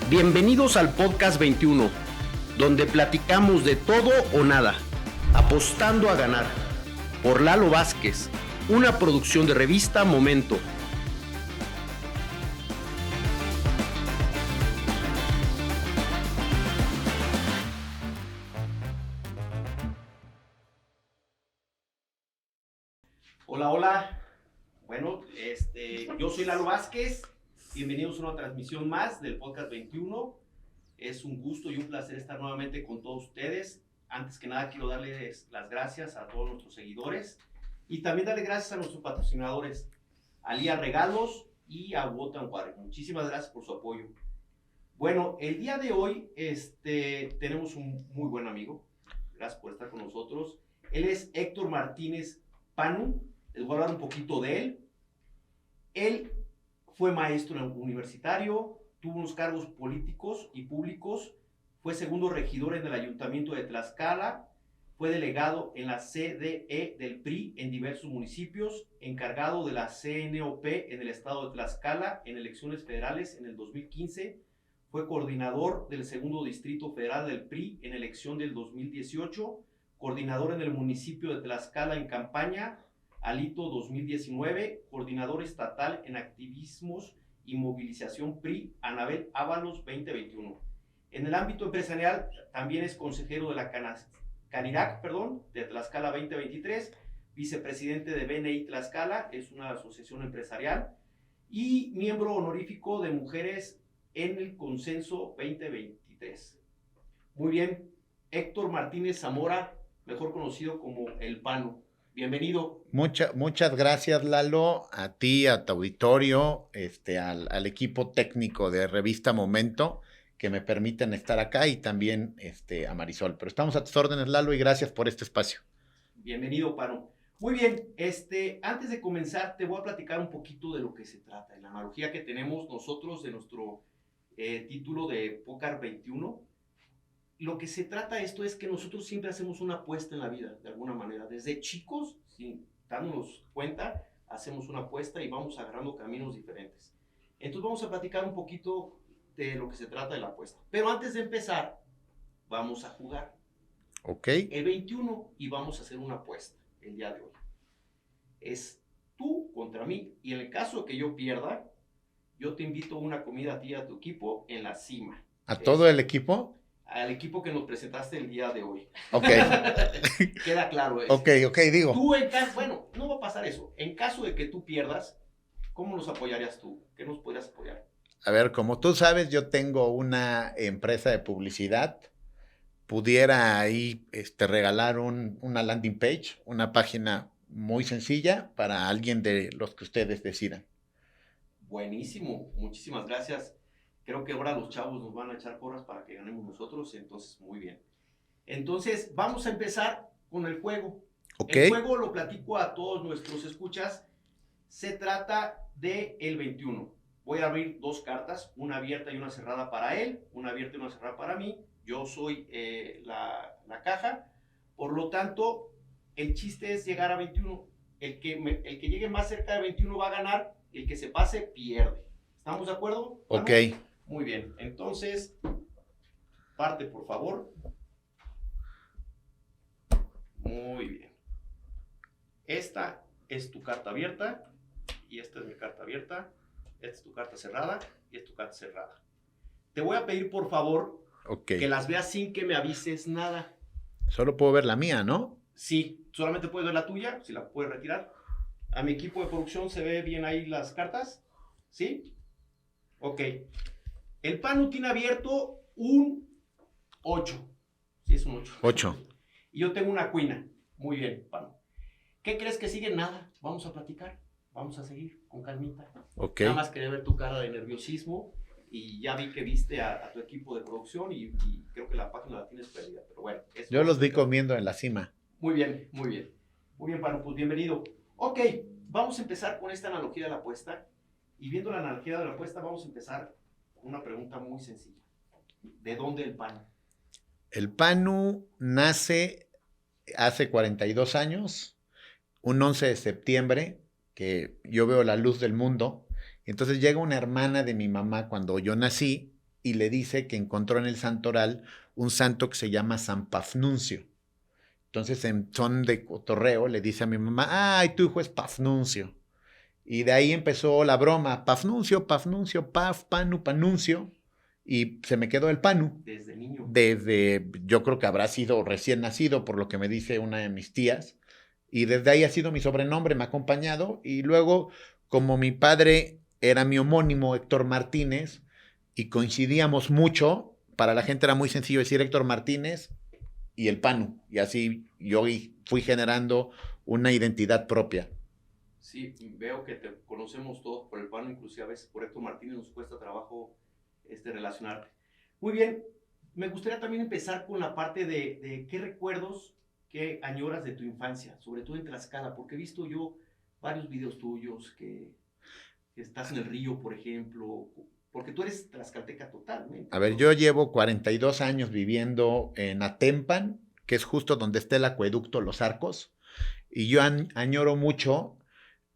Bienvenidos al Podcast 21, donde platicamos de todo o nada, apostando a ganar. Por Lalo Vázquez, una producción de revista Momento. Hola, hola. Bueno, yo soy Lalo Vázquez. Bienvenidos a una transmisión más del Podcast 21. Es un gusto y un placer estar nuevamente con todos ustedes. Antes que nada, quiero darles las gracias a todos nuestros seguidores y también darle gracias a nuestros patrocinadores, a Lía Regalos y a Wotan Water. Muchísimas gracias por su apoyo. Bueno, el día de hoy tenemos un muy buen amigo. Gracias por estar con nosotros. Él es Héctor Martínez Panu. Les voy a hablar un poquito de él. Él fue maestro universitario, tuvo unos cargos políticos y públicos, fue segundo regidor en el Ayuntamiento de Tlaxcala, fue delegado en la CDE del PRI en diversos municipios, encargado de la CNOP en el estado de Tlaxcala en elecciones federales en el 2015, fue coordinador del segundo distrito federal del PRI en elección del 2018, coordinador en el municipio de Tlaxcala en campaña, Alito 2019, coordinador estatal en activismos y movilización PRI, Anabel Ábalos 2021. En el ámbito empresarial también es consejero de la Canirac, de Tlaxcala 2023, vicepresidente de BNI Tlaxcala, es una asociación empresarial, y miembro honorífico de Mujeres en el Consenso 2023. Muy bien, Héctor Martínez Zamora, mejor conocido como El Pano. Bienvenido. Muchas gracias, Lalo, a ti, a tu auditorio, al equipo técnico de Revista Momento, que me permiten estar acá, y también a Marisol. Pero estamos a tus órdenes, Lalo, y gracias por este espacio. Bienvenido, Pano. Muy bien, antes de comenzar, te voy a platicar un poquito de lo que se trata, de la analogía que tenemos nosotros de nuestro título de Pócar 21. Lo que se trata esto es que nosotros siempre hacemos una apuesta en la vida, de alguna manera. Desde chicos, sin darnos cuenta, hacemos una apuesta y vamos agarrando caminos diferentes. Entonces vamos a platicar un poquito de lo que se trata de la apuesta. Pero antes de empezar, vamos a jugar. Ok. El 21 y vamos a hacer una apuesta el día de hoy. Es tú contra mí, y en el caso de que yo pierda, yo te invito a una comida a ti y a tu equipo en la cima. ¿A todo el equipo? Al equipo que nos presentaste el día de hoy. Ok. Queda claro eso. Ok, digo. Tú bueno, no va a pasar eso. En caso de que tú pierdas, ¿cómo nos apoyarías tú? ¿Qué nos podrías apoyar? A ver, como tú sabes, yo tengo una empresa de publicidad. Pudiera ahí regalar una landing page, una página muy sencilla para alguien de los que ustedes decidan. Buenísimo, muchísimas gracias. Creo que ahora los chavos nos van a echar porras para que ganemos nosotros, entonces muy bien. Entonces vamos a empezar con el juego. Ok. El juego, lo platico a todos nuestros escuchas, se trata de el 21. Voy a abrir dos cartas, una abierta y una cerrada para él, una abierta y una cerrada para mí. Yo soy la caja, por lo tanto, el chiste es llegar a 21. El que llegue más cerca de 21 va a ganar, el que se pase pierde. ¿Estamos de acuerdo? Ok. Muy bien, entonces, parte por favor. Muy bien. Esta es tu carta abierta y esta es mi carta abierta. Esta es tu carta cerrada y esta es tu carta cerrada. Te voy a pedir por favor que las veas sin que me avises nada. Solo puedo ver la mía, ¿no? Sí, solamente puedes ver la tuya, si la puedes retirar. A mi equipo de producción se ve bien ahí las cartas. ¿Sí? Ok. El Panu tiene abierto un 8. Sí, es un 8. 8. Y yo tengo una cuina. Muy bien, Panu. ¿Qué crees que sigue? Nada. Vamos a platicar. Vamos a seguir con calmita. Ok. Nada más quería ver tu cara de nerviosismo y ya vi que viste a tu equipo de producción y creo que la página la tienes perdida. Pero bueno. Yo los vi comiendo en la cima. Muy bien, muy bien. Muy bien, Panu, pues bienvenido. Ok, vamos a empezar con esta analogía de la apuesta. Y viendo la analogía de la apuesta, vamos a empezar con una pregunta muy sencilla. ¿De dónde el Panu? El Panu nace hace 42 años, un 11 de septiembre, que yo veo la luz del mundo. Y entonces llega una hermana de mi mamá cuando yo nací y le dice que encontró en el santoral un santo que se llama San Pafnuncio. Entonces, en son de cotorreo, le dice a mi mamá, ay, tu hijo es Pafnuncio. Y de ahí empezó la broma, Pafnuncio, Pafnuncio, Paf, Panu, Panuncio, y se me quedó el Panu. Desde niño. Yo creo que habrá sido recién nacido, por lo que me dice una de mis tías, y desde ahí ha sido mi sobrenombre, me ha acompañado, y luego, como mi padre era mi homónimo, Héctor Martínez, y coincidíamos mucho, para la gente era muy sencillo decir Héctor Martínez y el Panu, y así yo fui generando una identidad propia. Sí, veo que te conocemos todos por el Pano, inclusive a veces por Héctor Martínez nos cuesta trabajo relacionarte. Muy bien, me gustaría también empezar con la parte de qué recuerdos, qué añoras de tu infancia, sobre todo en Tlaxcala, porque he visto yo varios videos tuyos que estás en el río, por ejemplo, porque tú eres tlaxcalteca totalmente. A ver, ¿no? yo llevo 42 años viviendo en Atempan, que es justo donde está el acueducto Los Arcos, y yo añoro mucho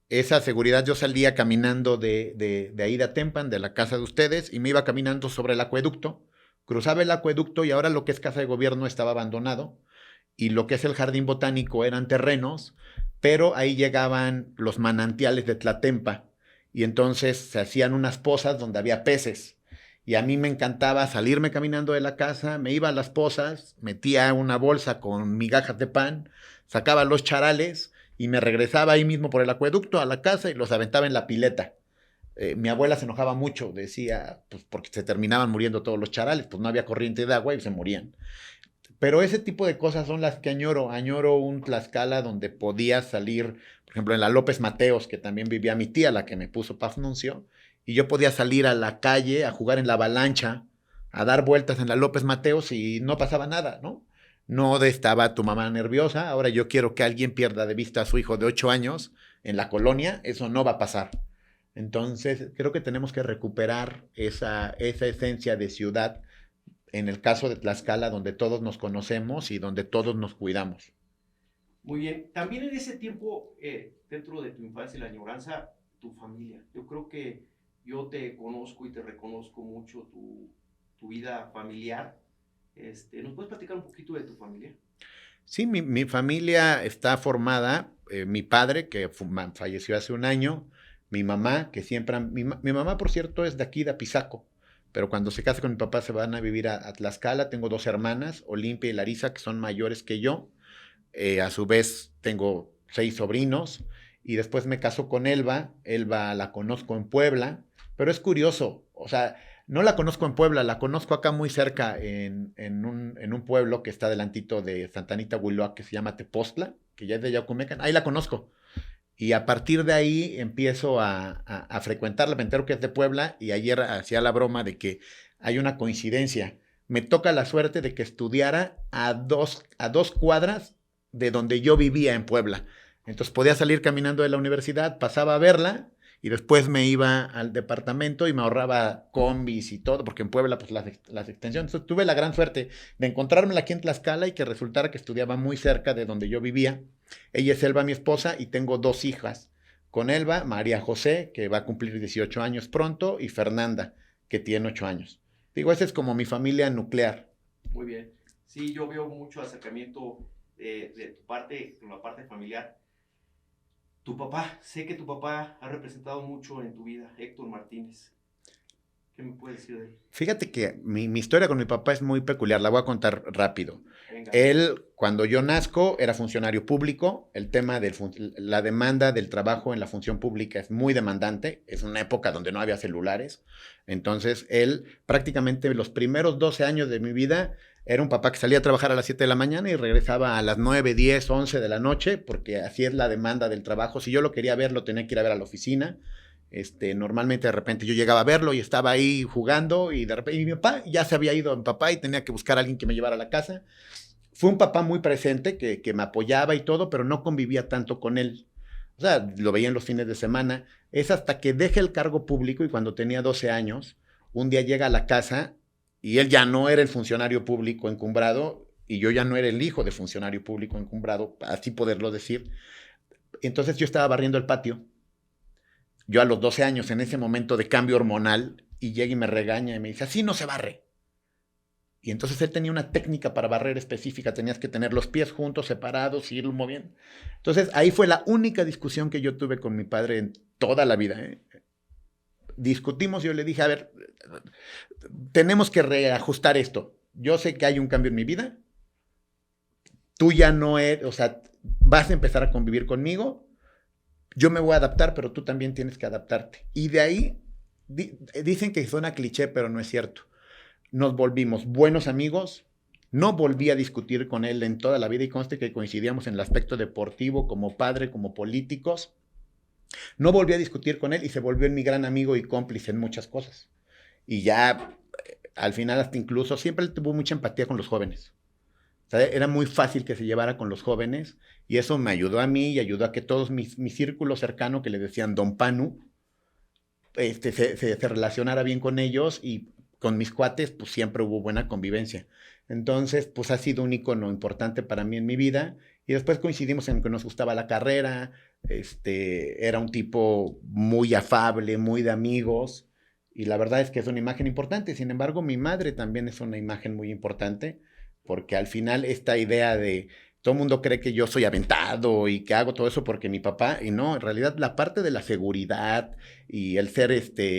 esa seguridad. Yo salía caminando de ahí de Atempan, de la casa de ustedes, y me iba caminando sobre el acueducto, cruzaba el acueducto y ahora lo que es casa de gobierno estaba abandonado, y lo que es el jardín botánico eran terrenos, pero ahí llegaban los manantiales de Tlatempa, y entonces se hacían unas pozas donde había peces. Y a mí me encantaba salirme caminando de la casa, me iba a las pozas, metía una bolsa con migajas de pan, sacaba los charales y me regresaba ahí mismo por el acueducto a la casa y los aventaba en la pileta. Mi abuela se enojaba mucho, decía, pues porque se terminaban muriendo todos los charales, pues no había corriente de agua y se morían. Pero ese tipo de cosas son las que añoro. Añoro un Tlaxcala donde podía salir, por ejemplo, en la López Mateos, que también vivía mi tía, la que me puso Pafnuncio, y yo podía salir a la calle a jugar en la avalancha, a dar vueltas en la López Mateos y no pasaba nada, ¿no? No estaba tu mamá nerviosa, ahora yo quiero que alguien pierda de vista a su hijo de 8 años en la colonia, eso no va a pasar. Entonces, creo que tenemos que recuperar esa esencia de ciudad en el caso de Tlaxcala, donde todos nos conocemos y donde todos nos cuidamos. Muy bien, también en ese tiempo, dentro de tu infancia y la añoranza, tu familia. Yo creo que yo te conozco y te reconozco mucho tu vida familiar. ¿Nos puedes platicar un poquito de tu familia? Sí, mi familia está formada, mi padre, que falleció hace un año, mi mamá, que siempre, mi mamá, por cierto, es de aquí, de Apizaco, pero cuando se casa con mi papá se van a vivir a Tlaxcala. Tengo 2 hermanas, Olimpia y Larisa, que son mayores que yo. A su vez tengo 6 sobrinos y después me caso con Elba. Elba la conozco en Puebla, pero es curioso, o sea, no la conozco en Puebla, la conozco acá muy cerca en un pueblo que está delantito de Santa Anita, Huiloa, que se llama Tepoztla, que ya es de Yacumecan. Ahí la conozco. Y a partir de ahí empiezo a frecuentarla, me entero que es de Puebla y ayer hacía la broma de que hay una coincidencia. Me toca la suerte de que estudiara a dos cuadras de donde yo vivía en Puebla. Entonces podía salir caminando de la universidad, pasaba a verla y después me iba al departamento y me ahorraba combis y todo, porque en Puebla pues las extensiones. Entonces tuve la gran suerte de encontrármela aquí en Tlaxcala y que resultara que estudiaba muy cerca de donde yo vivía. Ella es Elba, mi esposa, y tengo 2 hijas. Con Elba, María José, que va a cumplir 18 años pronto, y Fernanda, que tiene 8 años. Digo, esa es como mi familia nuclear. Muy bien. Sí, yo veo mucho acercamiento de tu parte, con la parte familiar. Tu papá, sé que tu papá ha representado mucho en tu vida, Héctor Martínez. ¿Qué me puedes decir de él? Fíjate que mi historia con mi papá es muy peculiar, la voy a contar rápido. Venga. Él, cuando yo nazco, era funcionario público. El tema de la demanda del trabajo en la función pública es muy demandante. Es una época donde no había celulares. Entonces, él prácticamente los primeros 12 años de mi vida era un papá que salía a trabajar a las 7 de la mañana y regresaba a las 9, 10, 11 de la noche, porque así es la demanda del trabajo. Si yo lo quería ver, lo tenía que ir a ver a la oficina. Normalmente de repente yo llegaba a verlo y estaba ahí jugando y de repente mi papá ya se había ido mi papá y tenía que buscar a alguien que me llevara a la casa. Fue un papá muy presente que me apoyaba y todo, pero no convivía tanto con él. O sea, lo veía en los fines de semana. Es hasta que dejé el cargo público y cuando tenía 12 años, un día llega a la casa y él ya no era el funcionario público encumbrado y yo ya no era el hijo de funcionario público encumbrado, así poderlo decir. Entonces yo estaba barriendo el patio. yo a los 12 años, en ese momento de cambio hormonal, y llega y me regaña y me dice, así no se barre. Y entonces él tenía una técnica para barrer específica, tenías que tener los pies juntos, separados, y irlo moviendo. Entonces ahí fue la única discusión que yo tuve con mi padre en toda la vida. Discutimos, yo le dije, a ver, tenemos que reajustar esto. Yo sé que hay un cambio en mi vida, tú ya no eres, o sea, vas a empezar a convivir conmigo, yo me voy a adaptar, pero tú también tienes que adaptarte. Y de ahí, dicen que suena cliché, pero no es cierto. Nos volvimos buenos amigos, no volví a discutir con él en toda la vida y conste que coincidíamos en el aspecto deportivo, como padre, como políticos. No volví a discutir con él y se volvió mi gran amigo y cómplice en muchas cosas. Y ya, al final, hasta incluso, siempre tuvo mucha empatía con los jóvenes. O sea, era muy fácil que se llevara con los jóvenes y eso me ayudó a mí y ayudó a que todos mi círculo cercano, que le decían Don Panu, se relacionara bien con ellos y con mis cuates, pues siempre hubo buena convivencia. Entonces, pues ha sido un icono importante para mí en mi vida. Y después coincidimos en que nos gustaba la carrera, era un tipo muy afable, muy de amigos, y la verdad es que es una imagen importante. Sin embargo, mi madre también es una imagen muy importante, porque al final esta idea de todo el mundo cree que yo soy aventado y que hago todo eso porque mi papá, y no, en realidad la parte de la seguridad y el ser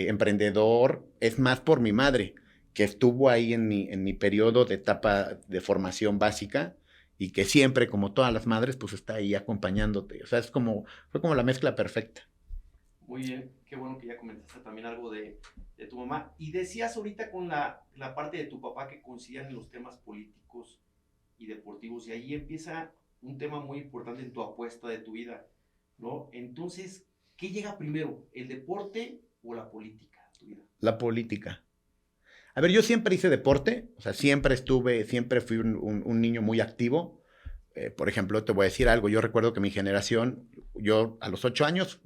emprendedor es más por mi madre, que estuvo ahí en mi periodo de etapa de formación básica y que siempre, como todas las madres, pues está ahí acompañándote. O sea, fue como la mezcla perfecta. Muy bien, qué bueno que ya comentaste también algo de tu mamá. Y decías ahorita con la parte de tu papá que coincidían en los temas políticos y deportivos, y ahí empieza un tema muy importante en tu apuesta de tu vida, ¿no? Entonces, ¿qué llega primero, el deporte o la política en tu vida? La política. A ver, yo siempre hice deporte, o sea, siempre fui un niño muy activo. Por ejemplo, te voy a decir algo, yo recuerdo que mi generación, yo a los 8 años,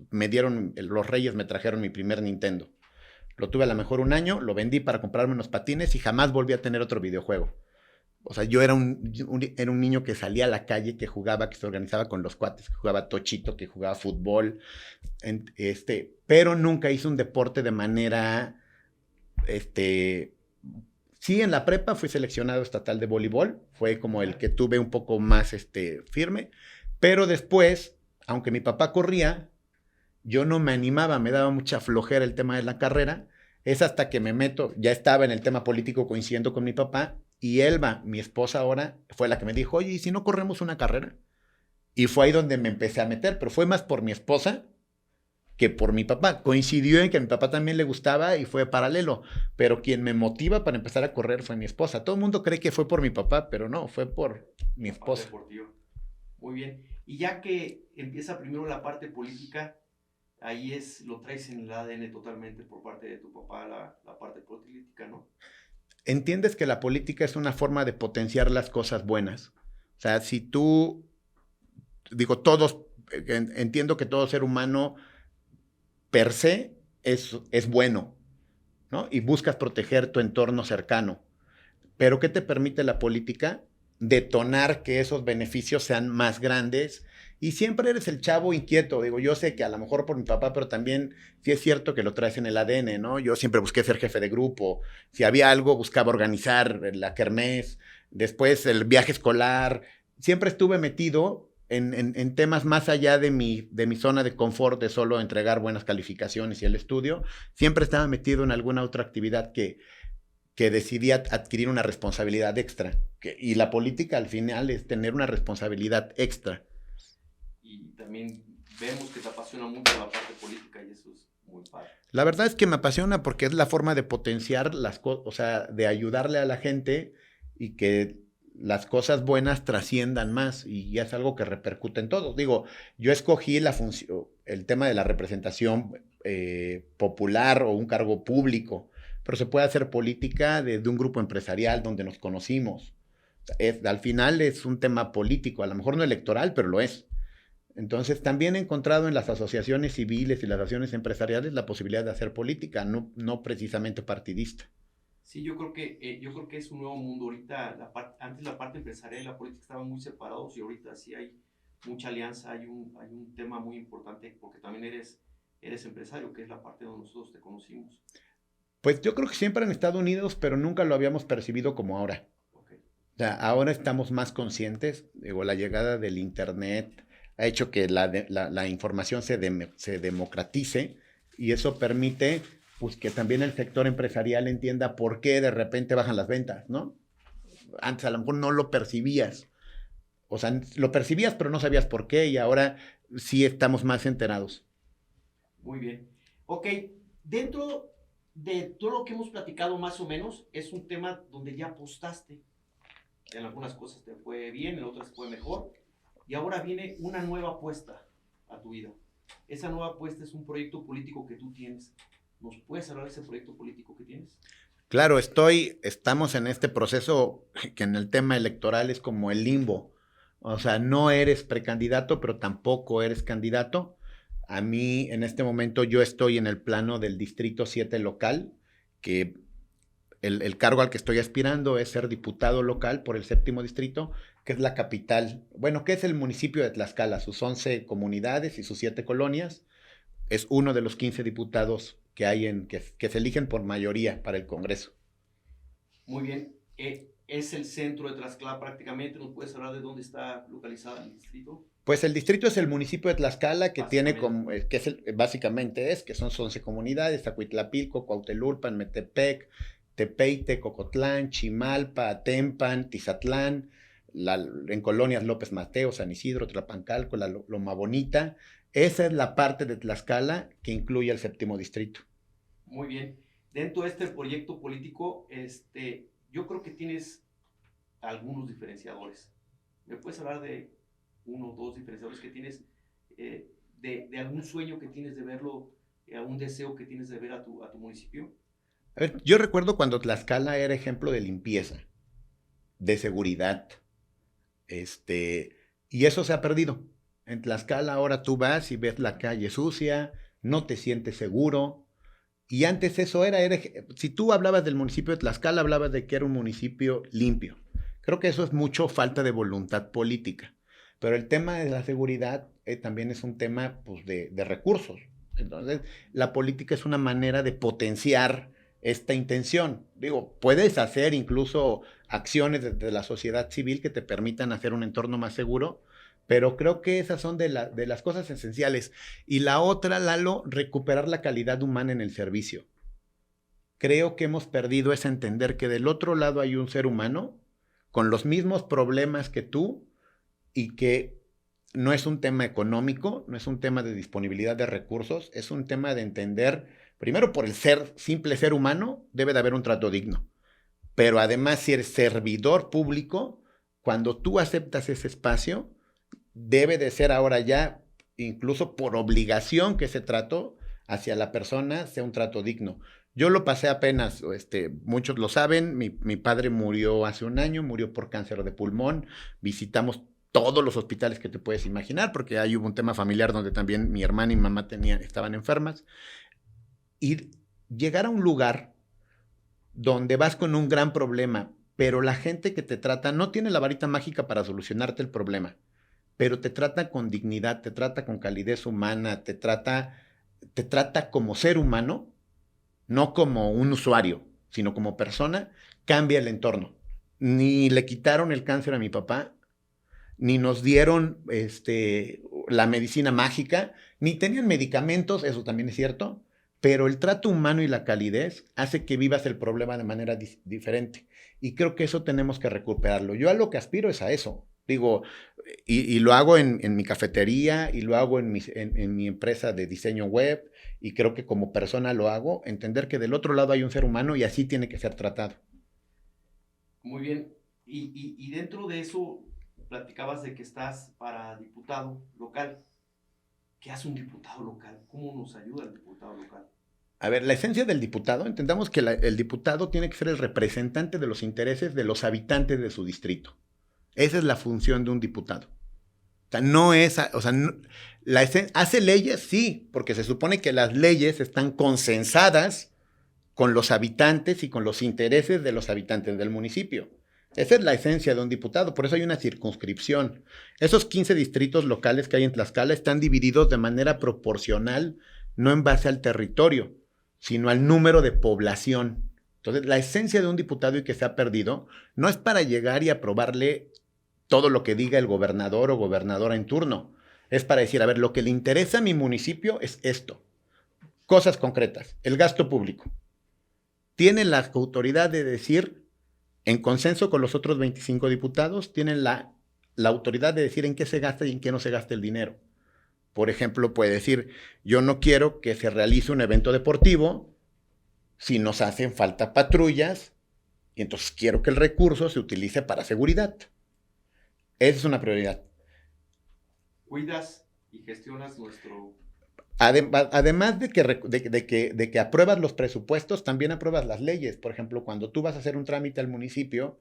los Reyes me trajeron mi primer Nintendo. Lo tuve a lo mejor un año, lo vendí para comprarme unos patines y jamás volví a tener otro videojuego. O sea, yo era era un niño que salía a la calle, que jugaba, que se organizaba con los cuates, que jugaba tochito, que jugaba fútbol, pero nunca hice un deporte de manera, este, sí, en la prepa fui seleccionado estatal de voleibol, fue como el que tuve un poco más, firme, pero después, aunque mi papá corría, yo no me animaba, me daba mucha flojera el tema de la carrera. Es hasta que me meto, ya estaba en el tema político coincidiendo con mi papá, y Elba, mi esposa ahora, fue la que me dijo, oye, ¿y si no corremos una carrera? Y fue ahí donde me empecé a meter, pero fue más por mi esposa que por mi papá. Coincidió en que a mi papá también le gustaba y fue paralelo, pero quien me motiva para empezar a correr fue mi esposa. Todo el mundo cree que fue por mi papá, pero no, fue por mi La parte esposa. deportiva. Muy bien. Y ya que empieza primero la parte política, ahí lo traes en el ADN totalmente por parte de tu papá, la parte política, ¿no? Entiendes que la política es una forma de potenciar las cosas buenas. O sea, si tú, digo, entiendo que todo ser humano per se es bueno, ¿no? Y buscas proteger tu entorno cercano. Pero ¿qué te permite la política? Detonar que esos beneficios sean más grandes. Y siempre eres el chavo inquieto. Digo, yo sé que a lo mejor por mi papá, pero también sí es cierto que lo traes en el ADN, ¿no? Yo siempre busqué ser jefe de grupo. Si había algo, buscaba organizar la kermés, después el viaje escolar. Siempre estuve metido en temas más allá de mi zona de confort, de solo entregar buenas calificaciones y el estudio. Siempre estaba metido en alguna otra actividad que decidí adquirir una responsabilidad extra. Y la política al final es tener una responsabilidad extra. Y también vemos que te apasiona mucho la parte política y eso es muy padre. La verdad es que me apasiona porque es la forma de potenciar las cosas, o sea, de ayudarle a la gente y que las cosas buenas trasciendan más y ya es algo que repercute en todos. Digo, yo escogí el tema de la representación popular o un cargo público, pero se puede hacer política desde un grupo empresarial donde nos conocimos. Al final es un tema político, a lo mejor no electoral, pero lo es. Entonces, también he encontrado en las asociaciones civiles y las asociaciones empresariales la posibilidad de hacer política, no precisamente partidista. Sí, yo creo que es un nuevo mundo. Ahorita, antes la parte empresarial y la política estaban muy separados y ahorita sí hay mucha alianza, hay un tema muy importante porque también eres eres empresario, que es la parte donde nosotros te conocimos. Pues yo creo que siempre han estado unidos, pero nunca lo habíamos percibido como ahora. Okay. O sea, ahora estamos más conscientes. Digo, la llegada del Internet ha hecho que la información se democratice y eso permite pues, que también el sector empresarial entienda por qué de repente bajan las ventas, ¿no? Antes a lo mejor no lo percibías. O sea, lo percibías, pero no sabías por qué y ahora sí estamos más enterados. Muy bien. Ok, dentro de todo lo que hemos platicado más o menos, es un tema donde ya apostaste. En algunas cosas te fue bien, en otras fue mejor. Y ahora viene una nueva apuesta a tu vida. Esa nueva apuesta es un proyecto político que tú tienes. ¿Nos puedes hablar de ese proyecto político que tienes? Claro, estamos en este proceso que en el tema electoral es como el limbo. O sea, no eres precandidato, pero tampoco eres candidato. A mí, en este momento, yo estoy en el plano del Distrito 7 local, que el cargo al que estoy aspirando es ser diputado local por el 7º distrito, que es la capital, bueno, que es el municipio de Tlaxcala, sus 11 comunidades y sus 7 colonias. Es uno de los 15 diputados que hay que se eligen por mayoría para el Congreso. Muy bien. Es el centro de Tlaxcala prácticamente. ¿Nos puedes hablar de dónde está localizado el distrito? Pues el distrito es el municipio de Tlaxcala, que tiene como, básicamente que son 11 comunidades: Acuitlapilco, Cuautelulpan, Metepec, Tepeite, Cocotlán, Chimalpa, Atempan, Tizatlán, en colonias López Mateo, San Isidro, Tlapancalco, Loma Bonita. Esa es la parte de Tlaxcala que incluye el 7º distrito. Muy bien. Dentro de este proyecto político, yo creo que tienes algunos diferenciadores. ¿Me puedes hablar de uno o dos diferenciadores que tienes, de algún sueño que tienes de verlo, algún deseo que tienes de ver a tu municipio? A ver, yo recuerdo cuando Tlaxcala era ejemplo de limpieza, de seguridad, y eso se ha perdido. En Tlaxcala ahora tú vas y ves la calle sucia, no te sientes seguro. Y antes eso si tú hablabas del municipio de Tlaxcala, hablabas de que era un municipio limpio. Creo que eso es mucho falta de voluntad política. Pero el tema de la seguridad también es un tema pues, de recursos. Entonces, la política es una manera de potenciar esta intención. Digo, puedes hacer incluso acciones de la sociedad civil que te permitan hacer un entorno más seguro, pero creo que esas son de las cosas esenciales. Y la otra, Lalo, recuperar la calidad humana en el servicio. Creo que hemos perdido ese entender que del otro lado hay un ser humano con los mismos problemas que tú y que no es un tema económico, no es un tema de disponibilidad de recursos, es un tema de entender, primero por el simple ser humano, debe de haber un trato digno. Pero además, si eres servidor público, cuando tú aceptas ese espacio, debe de ser ahora ya, incluso por obligación, que ese trato hacia la persona sea un trato digno. Yo lo pasé apenas, muchos lo saben, mi padre murió hace un año, murió por cáncer de pulmón, visitamos todos los hospitales que te puedes imaginar, porque ahí hubo un tema familiar donde también mi hermana y mi mamá estaban enfermas, y llegar a un lugar donde vas con un gran problema, pero la gente que te trata no tiene la varita mágica para solucionarte el problema, pero te trata con dignidad, te trata con calidez humana, te trata como ser humano, no como un usuario, sino como persona, cambia el entorno. Ni le quitaron el cáncer a mi papá, ni nos dieron la medicina mágica, ni tenían medicamentos, eso también es cierto, pero el trato humano y la calidez hace que vivas el problema de manera diferente. Y creo que eso tenemos que recuperarlo. Yo a lo que aspiro es a eso. Digo, y lo hago en mi cafetería, y lo hago en mi empresa de diseño web, y creo que como persona lo hago, entender que del otro lado hay un ser humano y así tiene que ser tratado. Muy bien. Y dentro de eso, platicabas de que estás para diputado local. ¿Qué hace un diputado local? ¿Cómo nos ayuda el diputado local? A ver, la esencia del diputado, entendamos que el diputado tiene que ser el representante de los intereses de los habitantes de su distrito. Esa es la función de un diputado. O sea, no es, o sea, no, hace leyes, sí, porque se supone que las leyes están consensadas con los habitantes y con los intereses de los habitantes del municipio. Esa es la esencia de un diputado, por eso hay una circunscripción. Esos 15 distritos locales que hay en Tlaxcala están divididos de manera proporcional no en base al territorio, sino al número de población. Entonces, la esencia de un diputado y que se ha perdido no es para llegar y aprobarle todo lo que diga el gobernador o gobernadora en turno. Es para decir, a ver, lo que le interesa a mi municipio es esto. Cosas concretas. El gasto público. Tienen la autoridad de decir, en consenso con los otros 25 diputados, tienen la autoridad de decir en qué se gasta y en qué no se gasta el dinero. Por ejemplo, puede decir, yo no quiero que se realice un evento deportivo si nos hacen falta patrullas y entonces quiero que el recurso se utilice para seguridad. Esa es una prioridad. ¿Cuidas y gestionas nuestro...? Además de que apruebas los presupuestos, también apruebas las leyes. Por ejemplo, cuando tú vas a hacer un trámite al municipio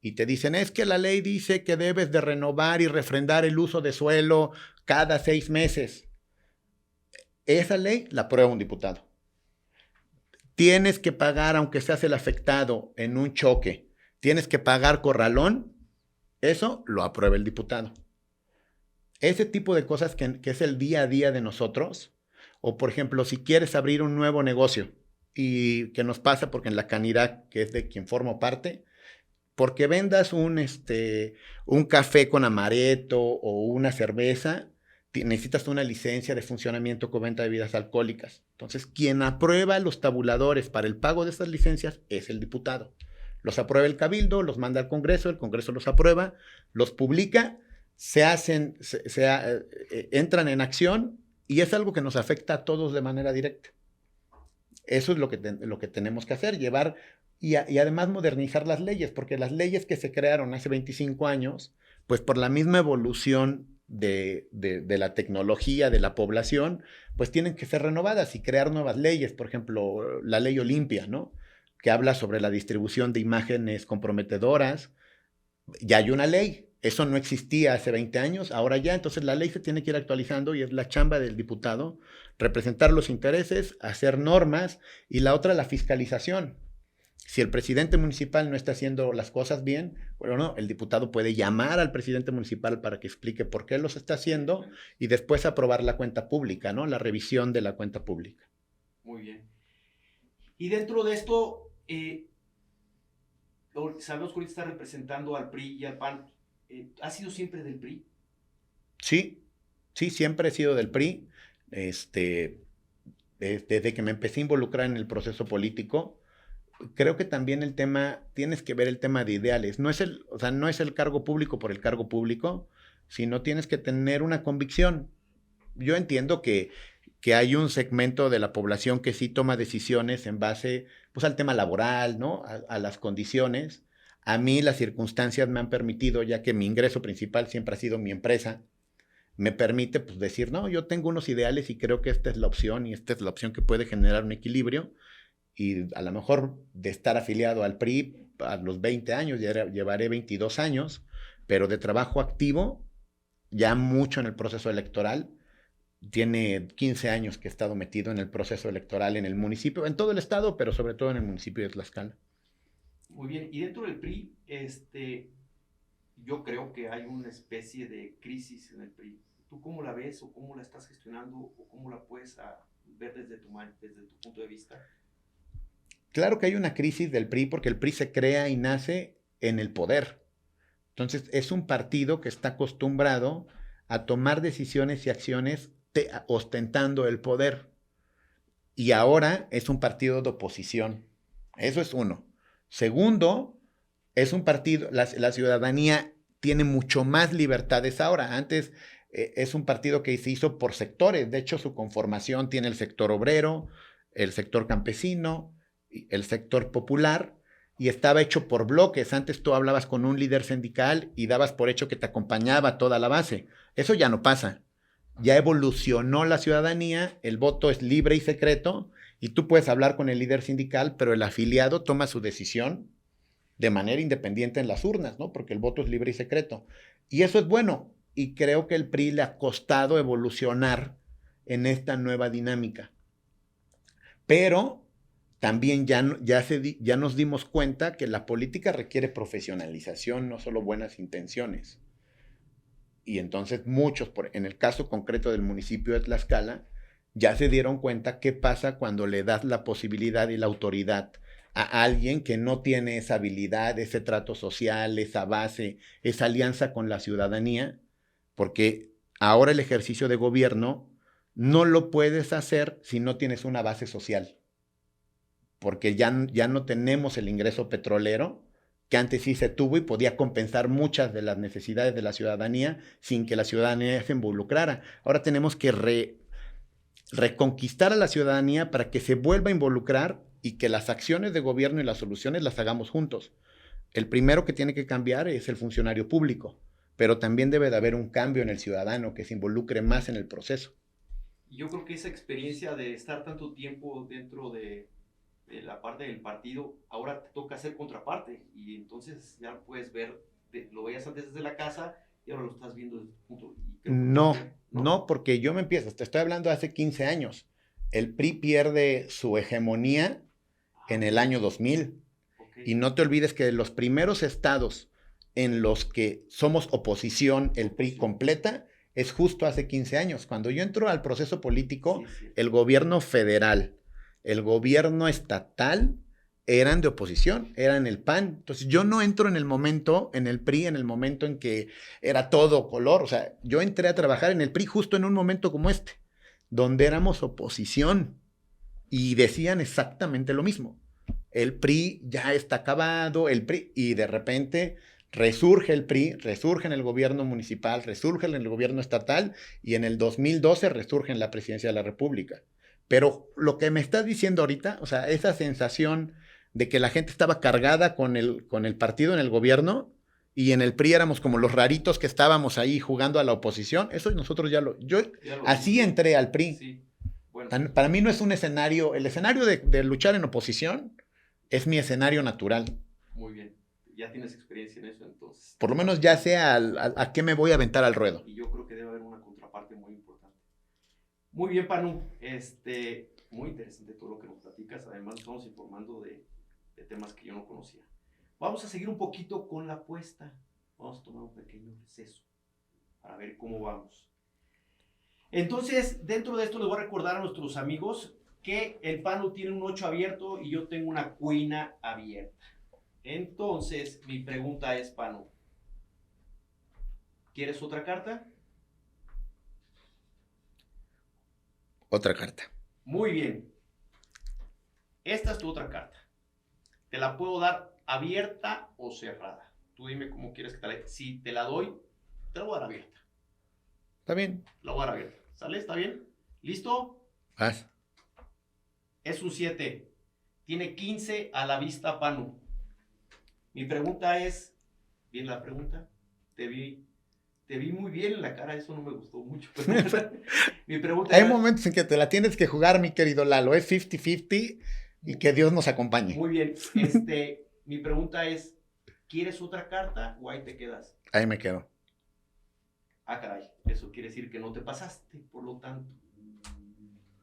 y te dicen, es que la ley dice que debes de renovar y refrendar el uso de suelo cada 6 meses. Esa ley la aprueba un diputado. Tienes que pagar, aunque seas el afectado en un choque, tienes que pagar corralón, eso lo aprueba el diputado. Ese tipo de cosas que es el día a día de nosotros, o por ejemplo, si quieres abrir un nuevo negocio, y que nos pasa porque en la Canirac, que es de quien formo parte, porque vendas un café con amaretto o una cerveza, necesitas una licencia de funcionamiento con venta de bebidas alcohólicas. Entonces, quien aprueba los tabuladores para el pago de estas licencias es el diputado. Los aprueba el Cabildo, los manda al Congreso, el Congreso los aprueba, los publica, entran en acción y es algo que nos afecta a todos de manera directa. Eso es lo que tenemos que hacer, llevar y además modernizar las leyes, porque las leyes que se crearon hace 25 años, pues por la misma evolución de la tecnología, de la población, pues tienen que ser renovadas y crear nuevas leyes. Por ejemplo, la ley Olimpia, ¿no? Que habla sobre la distribución de imágenes comprometedoras. Ya hay una ley. Eso no existía hace 20 años, ahora ya, entonces la ley se tiene que ir actualizando y es la chamba del diputado representar los intereses, hacer normas y la otra, la fiscalización. Si el presidente municipal no está haciendo las cosas bien, bueno, no, el diputado puede llamar al presidente municipal para que explique por qué los está haciendo y después aprobar la cuenta pública, ¿no? La revisión de la cuenta pública. Muy bien. Y dentro de esto, sabemos que ahorita está representando al PRI y al PAN. ¿Ha sido siempre del PRI? Sí, siempre he sido del PRI. Desde que me empecé a involucrar en el proceso político, creo que también tienes que ver el tema de ideales. No es el cargo público por el cargo público, sino tienes que tener una convicción. Yo entiendo que hay un segmento de la población que sí toma decisiones en base, pues, al tema laboral, ¿no? A las condiciones. A mí las circunstancias me han permitido, ya que mi ingreso principal siempre ha sido mi empresa, me permite, pues, decir, no, yo tengo unos ideales y creo que esta es la opción y esta es la opción que puede generar un equilibrio. Y a lo mejor de estar afiliado al PRI a los 20 años, ya llevaré 22 años, pero de trabajo activo, ya mucho en el proceso electoral. Tiene 15 años que he estado metido en el proceso electoral en el municipio, en todo el estado, pero sobre todo en el municipio de Tlaxcala. Muy bien, y dentro del PRI, yo creo que hay una especie de crisis en el PRI. ¿Tú cómo la ves o cómo la estás gestionando o cómo la puedes ver desde tu punto de vista? Claro que hay una crisis del PRI porque el PRI se crea y nace en el poder. Entonces es un partido que está acostumbrado a tomar decisiones y acciones ostentando el poder. Y ahora es un partido de oposición. Eso es uno. Segundo, es un partido, la ciudadanía tiene mucho más libertades ahora. Antes es un partido que se hizo por sectores. De hecho, su conformación tiene el sector obrero, el sector campesino, el sector popular, y estaba hecho por bloques. Antes tú hablabas con un líder sindical y dabas por hecho que te acompañaba toda la base. Eso ya no pasa. Ya evolucionó la ciudadanía, el voto es libre y secreto, y tú puedes hablar con el líder sindical, pero el afiliado toma su decisión de manera independiente en las urnas, ¿no? Porque el voto es libre y secreto. Y eso es bueno, y creo que el PRI le ha costado evolucionar en esta nueva dinámica. Pero también ya nos dimos cuenta que la política requiere profesionalización, no solo buenas intenciones. Y entonces muchos, en el caso concreto del municipio de Tlaxcala, ya se dieron cuenta qué pasa cuando le das la posibilidad y la autoridad a alguien que no tiene esa habilidad, ese trato social, esa base, esa alianza con la ciudadanía, porque ahora el ejercicio de gobierno no lo puedes hacer si no tienes una base social, porque ya no tenemos el ingreso petrolero, que antes sí se tuvo y podía compensar muchas de las necesidades de la ciudadanía sin que la ciudadanía se involucrara. Ahora tenemos que reconquistar a la ciudadanía para que se vuelva a involucrar y que las acciones de gobierno y las soluciones las hagamos juntos. El primero que tiene que cambiar es el funcionario público, pero también debe de haber un cambio en el ciudadano que se involucre más en el proceso. Yo creo que esa experiencia de estar tanto tiempo dentro de la parte del partido, ahora te toca hacer contraparte y entonces ya puedes ver, lo veías antes desde la casa y ahora lo estás viendo desde tu punto. No, porque yo me empiezo, te estoy hablando de hace 15 años. El PRI pierde su hegemonía en el año 2000. Okay. Y no te olvides que de los primeros estados en los que somos oposición, el PRI completa, es justo hace 15 años. Cuando yo entro al proceso político, el gobierno federal, el gobierno estatal eran de oposición, eran el PAN. Entonces yo no entro en el momento, en el PRI, en el momento en que era todo color. O sea, yo entré a trabajar en el PRI justo en un momento como este, donde éramos oposición y decían exactamente lo mismo. El PRI ya está acabado, el PRI, y de repente resurge el PRI, resurge en el gobierno municipal, resurge en el gobierno estatal y en el 2012 resurge en la presidencia de la República. Pero lo que me estás diciendo ahorita, o sea, esa sensación de que la gente estaba cargada con el partido en el gobierno y en el PRI éramos como los raritos que estábamos ahí jugando a la oposición, eso nosotros así entré al PRI. Sí. Bueno. Para mí no es un escenario, el escenario de luchar en oposición es mi escenario natural. Muy bien, ya tienes experiencia en eso entonces. Por lo menos ya sé a qué me voy a aventar al ruedo. Y yo creo que debe haber una contraparte muy importante. Muy bien, Panu, muy interesante todo lo que nos platicas, además estamos informando de temas que yo no conocía. Vamos a seguir un poquito con la apuesta, vamos a tomar un pequeño receso para ver cómo vamos. Entonces, dentro de esto les voy a recordar a nuestros amigos que el Panu tiene un 8 abierto y yo tengo una cuina abierta. Entonces, mi pregunta es, Panu, ¿quieres otra carta? Otra carta. Muy bien. Esta es tu otra carta. Te la puedo dar abierta o cerrada. Tú dime cómo quieres que te la dé. Si te la doy, te la voy a dar abierta. Está bien. La voy a dar abierta. ¿Sale? ¿Está bien? ¿Listo? Vas. Es un 7. Tiene 15 a la vista, Panu. Mi pregunta es, ¿viene la pregunta? Te vi muy bien en la cara, eso no me gustó mucho. Mi pregunta Hay momentos en que te la tienes que jugar, mi querido Lalo. Es 50-50 y que Dios nos acompañe. Muy bien. Mi pregunta es, ¿quieres otra carta o ahí te quedas? Ahí me quedo. Ah, caray. Eso quiere decir que no te pasaste, por lo tanto.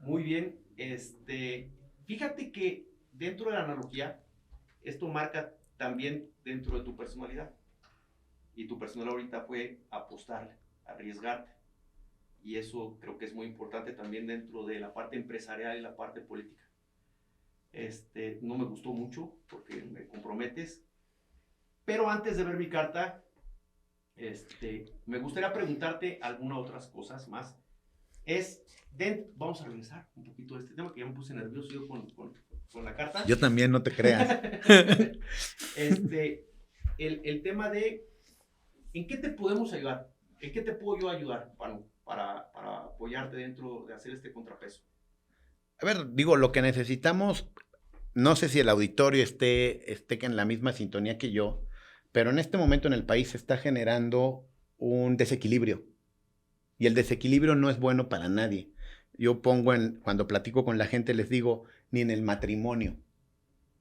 Muy bien. Fíjate que dentro de la analogía, esto marca también dentro de tu personalidad. Y tu personalidad ahorita fue apostarle, arriesgarte. Y eso creo que es muy importante también dentro de la parte empresarial y la parte política. No me gustó mucho porque me comprometes. Pero antes de ver mi carta, me gustaría preguntarte algunas otras cosas más. Vamos a regresar un poquito a este tema que ya me puse nervioso yo con la carta. Yo también, no te creas. El tema de ¿en qué te podemos ayudar? ¿En qué te puedo yo ayudar, Panu, para apoyarte dentro de hacer este contrapeso? A ver, digo, lo que necesitamos, no sé si el auditorio esté en la misma sintonía que yo, pero en este momento en el país se está generando un desequilibrio. Y el desequilibrio no es bueno para nadie. Yo cuando platico con la gente les digo, ni en el matrimonio.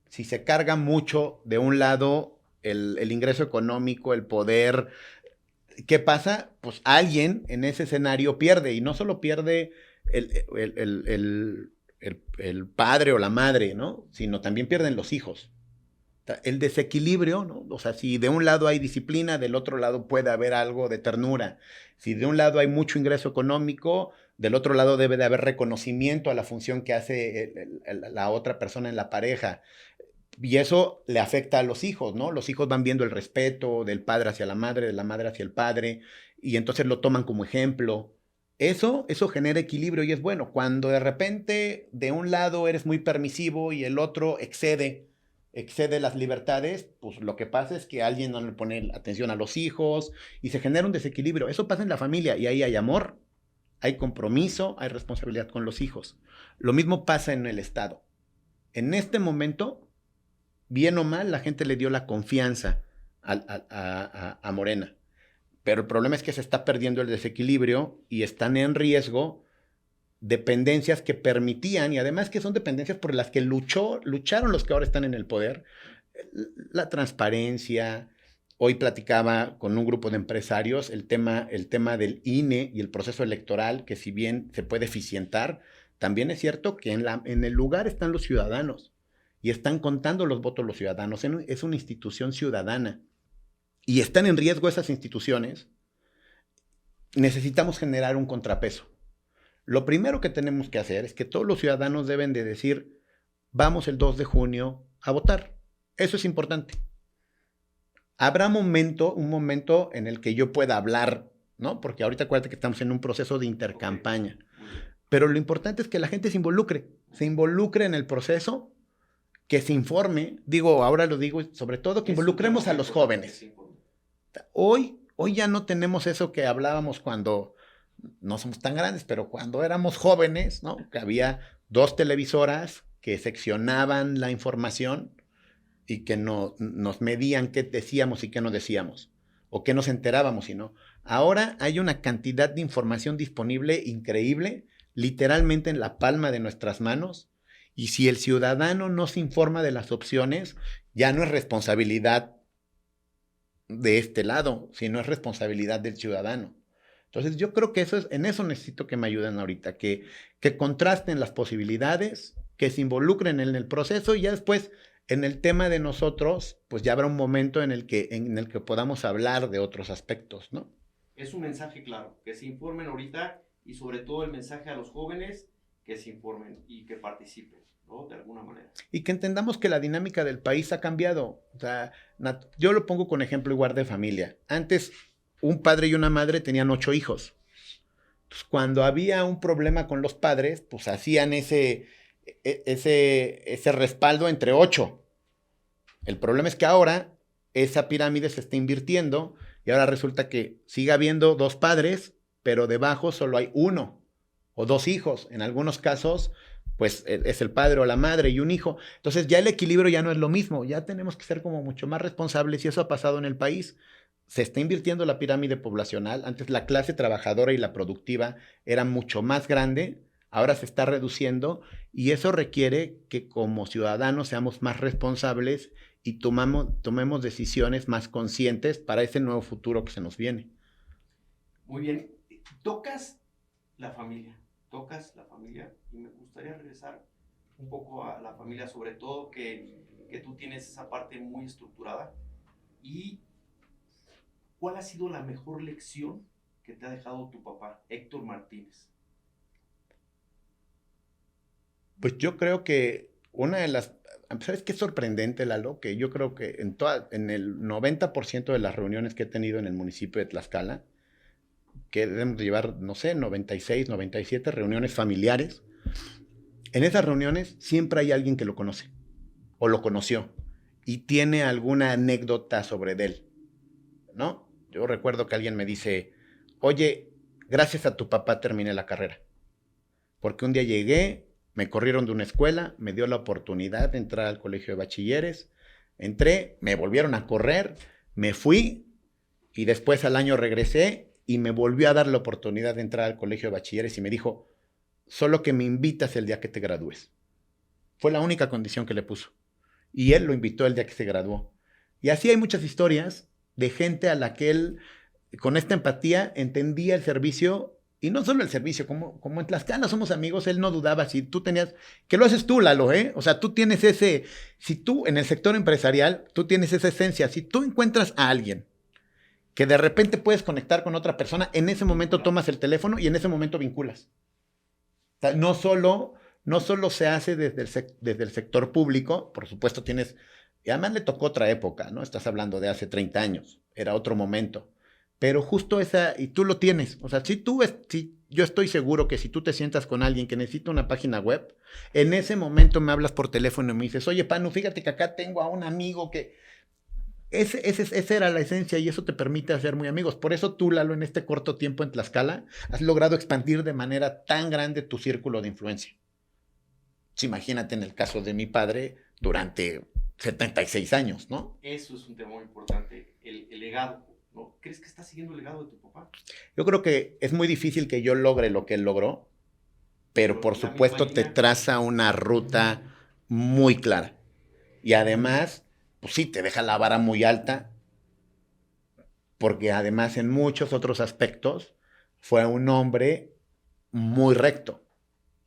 Si se carga mucho de un lado el ingreso económico, el poder, ¿qué pasa? Pues alguien en ese escenario pierde, y no solo pierde el padre o la madre, ¿no? Sino también pierden los hijos. El desequilibrio, ¿no? O sea, si de un lado hay disciplina, del otro lado puede haber algo de ternura. Si de un lado hay mucho ingreso económico, Del otro lado debe de haber reconocimiento a la función que hace la otra persona en la pareja. Y eso le afecta a los hijos, ¿no? Los hijos van viendo el respeto del padre hacia la madre, de la madre hacia el padre, y entonces lo toman como ejemplo. Eso genera equilibrio y es bueno. Cuando de repente de un lado eres muy permisivo y el otro excede las libertades, pues lo que pasa es que alguien no le pone atención a los hijos y se genera un desequilibrio. Eso pasa en la familia y ahí hay amor, hay compromiso, hay responsabilidad con los hijos. Lo mismo pasa en el Estado. En este momento, bien o mal, la gente le dio la confianza a Morena. Pero el problema es que se está perdiendo el desequilibrio y están en riesgo dependencias que permitían, y además que son dependencias por las que lucharon los que ahora están en el poder, la transparencia. Hoy platicaba con un grupo de empresarios el tema del INE y el proceso electoral, que si bien se puede eficientar, también es cierto que en el lugar están los ciudadanos y están contando los votos los ciudadanos. Es una institución ciudadana y están en riesgo esas instituciones. Necesitamos generar un contrapeso. Lo primero que tenemos que hacer es que todos los ciudadanos deben de decir, vamos el 2 de junio a votar. Eso es importante. Habrá un momento en el que yo pueda hablar, ¿no? Porque ahorita acuérdate que estamos en un proceso de intercampaña. Pero lo importante es que la gente se involucre en el proceso, que se informe. Ahora lo digo, sobre todo que involucremos a los jóvenes. Hoy ya no tenemos eso que hablábamos cuando no somos tan grandes, pero cuando éramos jóvenes, ¿no? Que había 2 televisoras que seccionaban la información y que nos medían qué decíamos y qué no decíamos, o qué nos enterábamos y no. Ahora hay una cantidad de información disponible increíble, literalmente en la palma de nuestras manos, y si el ciudadano no se informa de las opciones, ya no es responsabilidad de este lado, sino es responsabilidad del ciudadano. Entonces yo creo que en eso necesito que me ayuden ahorita, que contrasten las posibilidades, que se involucren en el proceso y ya después en el tema de nosotros, pues ya habrá un momento en el que podamos hablar de otros aspectos, ¿no? Es un mensaje claro, que se informen ahorita y sobre todo el mensaje a los jóvenes que se informen y que participen, ¿no? De alguna manera. Y que entendamos que la dinámica del país ha cambiado. O sea, yo lo pongo con ejemplo igual de familia. Antes, un padre y una madre tenían 8 hijos. Entonces, cuando había un problema con los padres, pues hacían ese respaldo entre 8. El problema es que ahora esa pirámide se está invirtiendo y ahora resulta que sigue habiendo 2 padres, pero debajo solo hay 1 o 2 hijos. En algunos casos, pues es el padre o la madre y un hijo. Entonces ya el equilibrio ya no es lo mismo. Ya tenemos que ser como mucho más responsables y eso ha pasado en el país. Se está invirtiendo la pirámide poblacional. Antes la clase trabajadora y la productiva era mucho más grande. Ahora se está reduciendo y eso requiere que como ciudadanos seamos más responsables y tomemos decisiones más conscientes para ese nuevo futuro que se nos viene. Muy bien. Tocas la familia y me gustaría regresar un poco a la familia, sobre todo que tú tienes esa parte muy estructurada. ¿Y cuál ha sido la mejor lección que te ha dejado tu papá, Héctor Martínez? Pues yo creo que una de las... ¿Sabes qué es sorprendente, Lalo? Que yo creo que en el 90% de las reuniones que he tenido en el municipio de Tlaxcala, que debemos llevar, no sé, 96, 97 reuniones familiares, en esas reuniones siempre hay alguien que lo conoce o lo conoció y tiene alguna anécdota sobre él, ¿no? Yo recuerdo que alguien me dice, oye, gracias a tu papá terminé la carrera, porque un día llegué, me corrieron de una escuela, me dio la oportunidad de entrar al colegio de bachilleres, entré, me volvieron a correr, me fui y después al año regresé y me volvió a dar la oportunidad de entrar al colegio de bachilleres y me dijo, solo que me invitas el día que te gradúes. Fue la única condición que le puso. Y él lo invitó el día que se graduó. Y así hay muchas historias de gente a la que él, con esta empatía, entendía el servicio. Y no solo el servicio, como en Tlaxcala somos amigos, él no dudaba si tú tenías, que lo haces tú, Lalo, ¿eh? O sea, tú tienes si tú en el sector empresarial, tú tienes esa esencia, si tú encuentras a alguien que de repente puedes conectar con otra persona, en ese momento tomas el teléfono y en ese momento vinculas. sea, no solo se hace desde el sector público, por supuesto tienes, y además le tocó otra época, ¿no? Estás hablando de hace 30 años, era otro momento. Pero justo esa, y tú lo tienes, o sea, si yo estoy seguro que si tú te sientas con alguien que necesita una página web, en ese momento me hablas por teléfono y me dices, oye, Panu, fíjate que acá tengo a un amigo que... Esa era la esencia y eso te permite hacer muy amigos. Por eso tú, Lalo, en este corto tiempo en Tlaxcala, has logrado expandir de manera tan grande tu círculo de influencia. Pues imagínate en el caso de mi padre durante 76 años, ¿no? Eso es un tema muy importante, el legado, ¿no? ¿Crees que estás siguiendo el legado de tu papá? Yo creo que es muy difícil que yo logre lo que él logró, pero por supuesto te traza una ruta muy clara. Y además, pues sí, te deja la vara muy alta, porque además en muchos otros aspectos fue un hombre muy recto.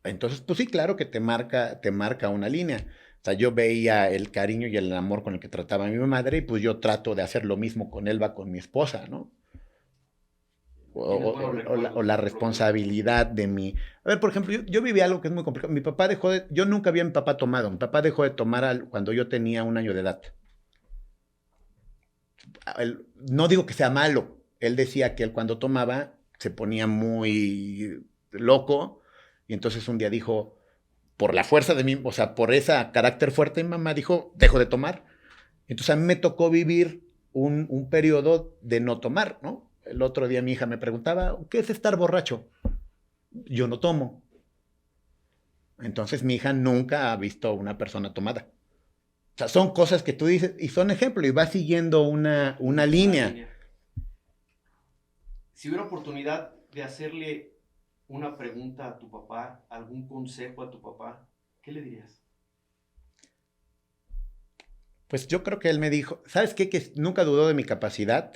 Entonces, pues sí, claro que te marca una línea. O sea, yo veía el cariño y el amor con el que trataba a mi madre y pues yo trato de hacer lo mismo con Elba, con mi esposa, ¿no? O la responsabilidad de mi... A ver, por ejemplo, yo viví algo que es muy complicado. Mi papá dejó de... Yo nunca vi a mi papá tomado. Mi papá dejó de tomar cuando yo tenía 1 año de edad. No digo que sea malo. Él decía que él cuando tomaba se ponía muy loco y entonces un día dijo, por la fuerza de mí, o sea, por ese carácter fuerte, mi mamá dijo, dejo de tomar. Entonces a mí me tocó vivir un periodo de no tomar, ¿no? El otro día mi hija me preguntaba, ¿qué es estar borracho? Yo no tomo. Entonces mi hija nunca ha visto a una persona tomada. O sea, son cosas que tú dices y son ejemplos y vas siguiendo una línea. Si hubiera oportunidad de hacerle una pregunta a tu papá, algún consejo a tu papá, ¿qué le dirías? Pues yo creo que él me dijo, ¿sabes qué? Que nunca dudó de mi capacidad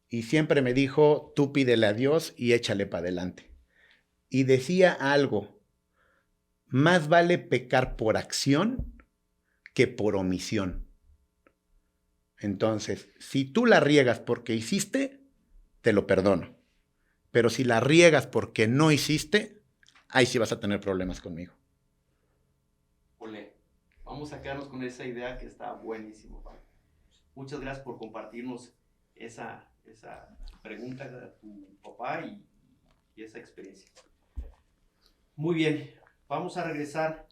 y siempre me dijo, tú pídele a Dios y échale para adelante. Y decía algo, más vale pecar por acción que por omisión. Entonces, si tú la riegas porque hiciste, te lo perdono. Pero si la riegas porque no hiciste, ahí sí vas a tener problemas conmigo. Olé, vamos a quedarnos con esa idea que está buenísimo, Pablo. Muchas gracias por compartirnos esa pregunta a tu papá y esa experiencia. Muy bien, vamos a regresar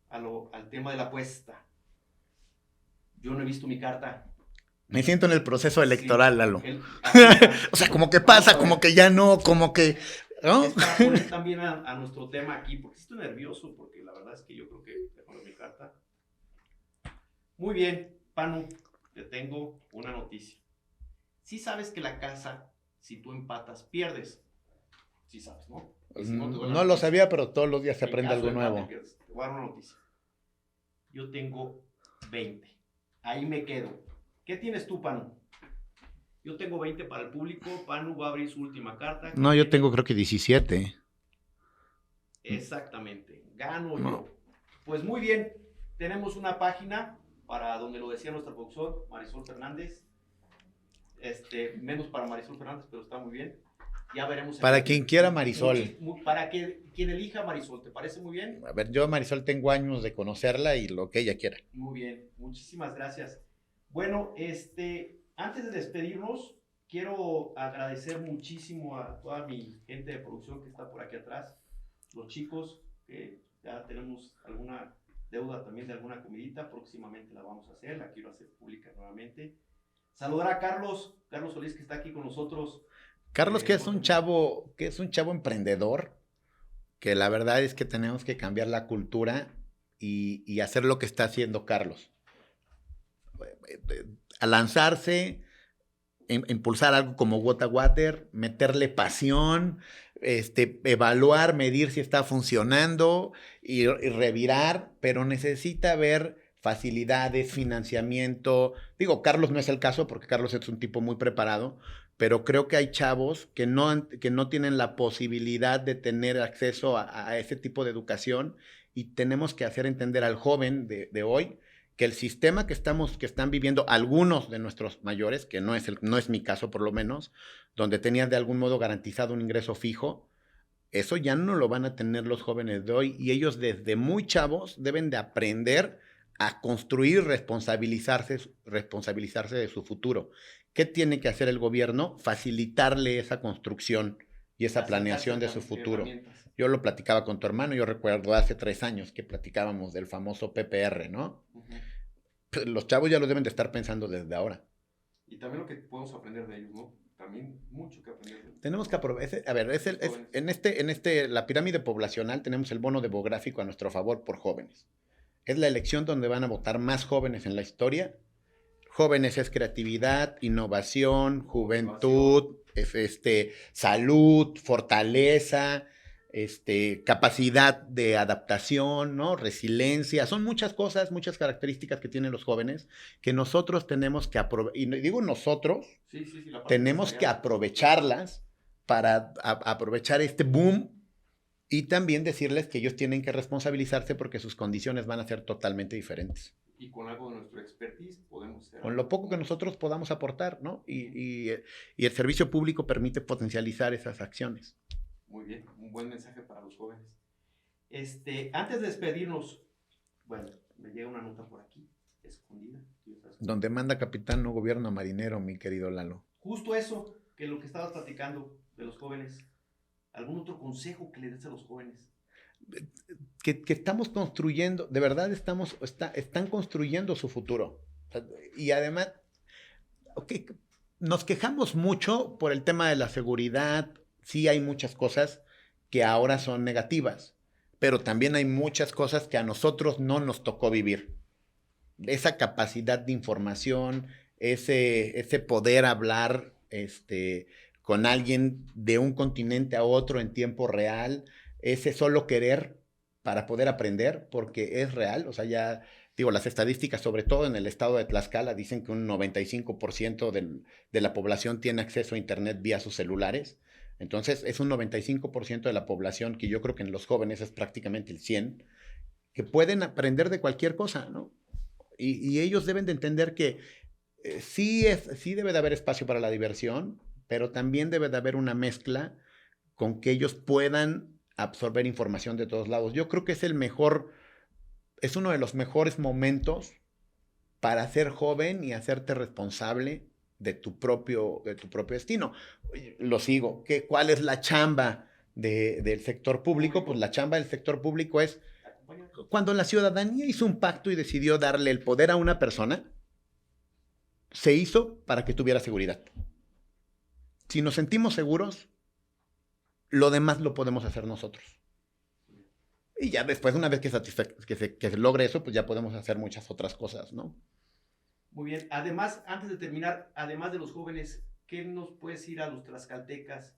al tema de la apuesta. Yo no he visto mi carta. Me siento en el proceso electoral, sí, Lalo. O sea, como que vamos pasa, como que ya no, como que... ¿no? Es para poner también a nuestro tema aquí, porque estoy nervioso, porque la verdad es que yo creo que tengo mi carta. Muy bien, Panu, te tengo una noticia. Sí sabes que la casa, si tú empatas, pierdes. Sí sabes, ¿no? Si no lo sabía, pero todos los días se aprende algo nuevo. Te voy a dar una noticia. Yo tengo 20. Ahí me quedo. ¿Qué tienes tú, Panu? Yo tengo 20 para el público. Panu va a abrir su última carta. No, yo tengo creo que 17. Exactamente. Gano yo. Pues muy bien. Tenemos una página para donde lo decía nuestra productor, Marisol Fernández. Menos para Marisol Fernández, pero está muy bien. Ya veremos. Para quien quiera Marisol. Para quien elija Marisol. ¿Te parece muy bien? A ver, yo a Marisol tengo años de conocerla y lo que ella quiera. Muy bien. Muchísimas gracias. Bueno, antes de despedirnos, quiero agradecer muchísimo a toda mi gente de producción que está por aquí atrás, los chicos, que ya tenemos alguna deuda también de alguna comidita, próximamente la vamos a hacer, la quiero hacer pública nuevamente. Saludar a Carlos Solís, que está aquí con nosotros. Carlos, que es un chavo emprendedor, que la verdad es que tenemos que cambiar la cultura y hacer lo que está haciendo Carlos. A lanzarse, impulsar algo como Water, meterle pasión, evaluar, medir si está funcionando y revirar, pero necesita ver facilidades, financiamiento. Digo, Carlos no es el caso porque Carlos es un tipo muy preparado, pero creo que hay chavos que no tienen la posibilidad de tener acceso a ese tipo de educación y tenemos que hacer entender al joven de hoy que el sistema que están viviendo algunos de nuestros mayores, que no es mi caso por lo menos, donde tenían de algún modo garantizado un ingreso fijo, Eso ya no lo van a tener los jóvenes de hoy y ellos desde muy chavos deben de aprender a construir, responsabilizarse de su futuro. ¿Qué tiene que hacer el gobierno? Facilitarle esa construcción y esa planeación de su futuro. Yo lo platicaba con tu hermano, yo recuerdo hace 3 años que platicábamos del famoso PPR, ¿no? Pues los chavos ya lo deben de estar pensando desde ahora. Y también lo que podemos aprender de ellos, ¿no? También mucho que aprender de ellos. Tenemos que aprovechar, a ver, la pirámide poblacional tenemos el bono demográfico a nuestro favor por jóvenes. Es la elección donde van a votar más jóvenes en la historia. Jóvenes es creatividad, innovación, juventud, salud, fortaleza, capacidad de adaptación, ¿no? Resiliencia. Son muchas cosas, muchas características que tienen los jóvenes que nosotros tenemos que aprovechar. Y digo nosotros, tenemos que aprovecharlas para aprovechar este boom. Y también decirles que ellos tienen que responsabilizarse porque sus condiciones van a ser totalmente diferentes. Y con algo de nuestro expertise podemos hacer. Con lo poco que nosotros podamos aportar, ¿no? Y el servicio público permite potencializar esas acciones. Muy bien, un buen mensaje para los jóvenes. Antes de despedirnos, bueno, me llega una nota por aquí, escondida. Donde manda capitán no gobierna marinero, mi querido Lalo. Justo eso, que lo que estabas platicando de los jóvenes. ¿Algún otro consejo que le des a los jóvenes? Que estamos construyendo, de verdad están construyendo su futuro. Y además, nos quejamos mucho por el tema de la seguridad. Sí hay muchas cosas que ahora son negativas, pero también hay muchas cosas que a nosotros no nos tocó vivir. Esa capacidad de información, ese poder hablar, con alguien de un continente a otro en tiempo real, ese solo querer para poder aprender, porque es real. O sea, ya digo, las estadísticas, sobre todo en el estado de Tlaxcala, dicen que un 95% de la población tiene acceso a internet vía sus celulares. Entonces, es un 95% de la población, que yo creo que en los jóvenes es prácticamente el 100%, que pueden aprender de cualquier cosa, ¿no? Y ellos deben de entender que sí debe de haber espacio para la diversión, pero también debe de haber una mezcla con que ellos puedan absorber información de todos lados. Yo creo que es uno de los mejores momentos para ser joven y hacerte responsable de tu propio destino. Lo sigo. ¿Cuál es la chamba del sector público? Pues la chamba del sector público es cuando la ciudadanía hizo un pacto y decidió darle el poder a una persona, se hizo para que tuviera seguridad. Si nos sentimos seguros, lo demás lo podemos hacer nosotros. Y ya después, una vez que se logre eso, pues ya podemos hacer muchas otras cosas, ¿no? Muy bien. Además, antes de terminar, además de los jóvenes, ¿qué nos puedes ir a los tlaxcaltecas?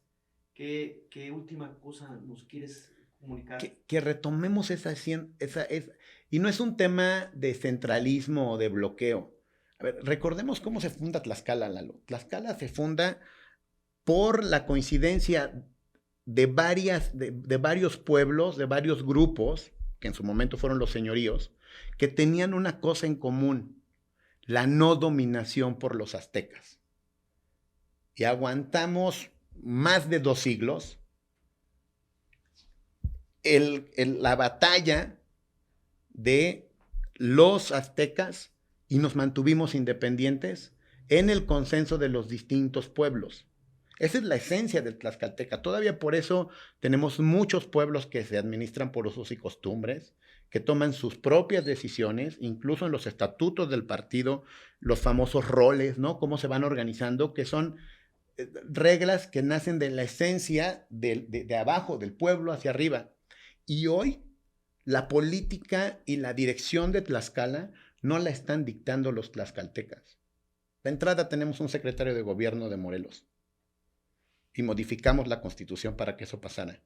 ¿Qué última cosa nos quieres comunicar? Que retomemos y no es un tema de centralismo o de bloqueo. A ver, recordemos cómo se funda Tlaxcala, Lalo. Tlaxcala se funda por la coincidencia de varios pueblos, de varios grupos, que en su momento fueron los señoríos, que tenían una cosa en común: la no dominación por los aztecas. Y aguantamos más de 2 siglos la batalla de los aztecas y nos mantuvimos independientes en el consenso de los distintos pueblos. Esa es la esencia del tlaxcalteca. Todavía por eso tenemos muchos pueblos que se administran por usos y costumbres, que toman sus propias decisiones, incluso en los estatutos del partido, los famosos roles, ¿no? Cómo se van organizando, que son reglas que nacen de la esencia de abajo, del pueblo hacia arriba. Y hoy la política y la dirección de Tlaxcala no la están dictando los tlaxcaltecas. De entrada tenemos un secretario de gobierno de Morelos y modificamos la Constitución para que eso pasara.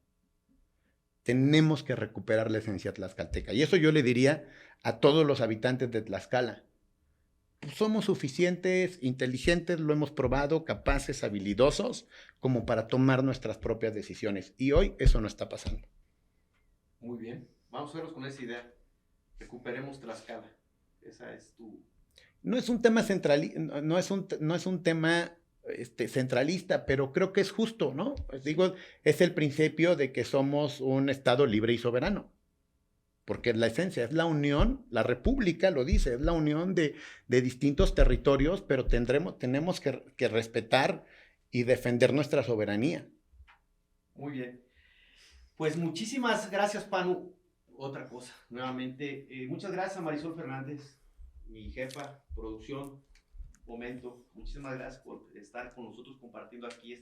Tenemos que recuperar la esencia tlaxcalteca. Y eso yo le diría a todos los habitantes de Tlaxcala. Pues somos suficientes, inteligentes, lo hemos probado, capaces, habilidosos, como para tomar nuestras propias decisiones. Y hoy eso no está pasando. Muy bien. Vamos a vernos con esa idea. Recuperemos Tlaxcala. Esa es tu... No es un tema central, no es un tema centralista, pero creo que es justo, ¿no? Pues digo, es el principio de que somos un Estado libre y soberano. Porque la esencia es la unión, la república lo dice, es la unión de distintos territorios, pero tenemos que respetar y defender nuestra soberanía. Muy bien. Pues muchísimas gracias, Panu. Otra cosa, nuevamente, muchas gracias a Marisol Fernández, mi jefa, producción, Momento. Muchísimas gracias por estar con nosotros compartiendo aquí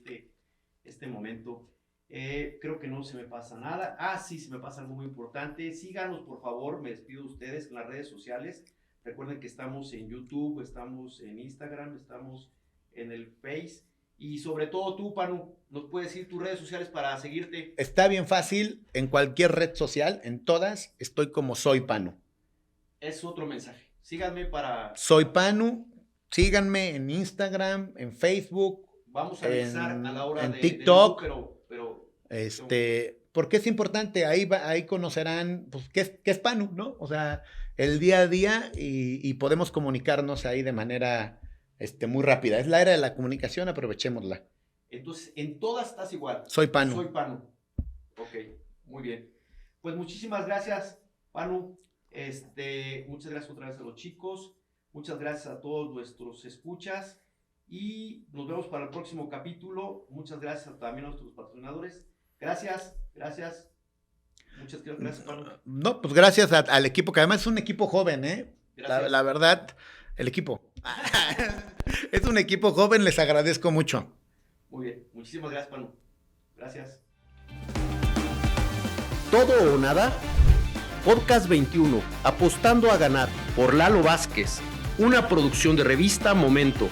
este momento. Creo que no se me pasa nada. Sí, se me pasa algo muy importante. Síganos, por favor, me despido de ustedes en las redes sociales. Recuerden que estamos en YouTube, estamos en Instagram, estamos en el Face. Y sobre todo tú, Panu, ¿nos puedes decir tus redes sociales para seguirte? Está bien fácil, en cualquier red social, en todas, estoy como Soy Panu. Es otro mensaje. Síganme para... Soy Panu, síganme en Instagram, en Facebook. Vamos a avisar a la hora en de TikTok. Pero porque es importante, ahí conocerán pues, qué es Panu, ¿no? O sea, el día a día y podemos comunicarnos ahí de manera muy rápida. Es la era de la comunicación, aprovechémosla. Entonces, en todas estás igual. Soy Panu. Soy Panu. Ok, muy bien. Pues muchísimas gracias, Panu. Muchas gracias otra vez a los chicos. Muchas gracias a todos nuestros escuchas. Y nos vemos para el próximo capítulo. Muchas gracias también a nuestros patrocinadores. Gracias. Muchas gracias, Panu. No, pues gracias al equipo, que además es un equipo joven, ¿eh? La verdad, el equipo. Es un equipo joven, les agradezco mucho. Muy bien, muchísimas gracias, Panu. Gracias. ¿Todo o nada? Podcast 21, apostando a ganar, por Lalo Vázquez, una producción de revista Momento.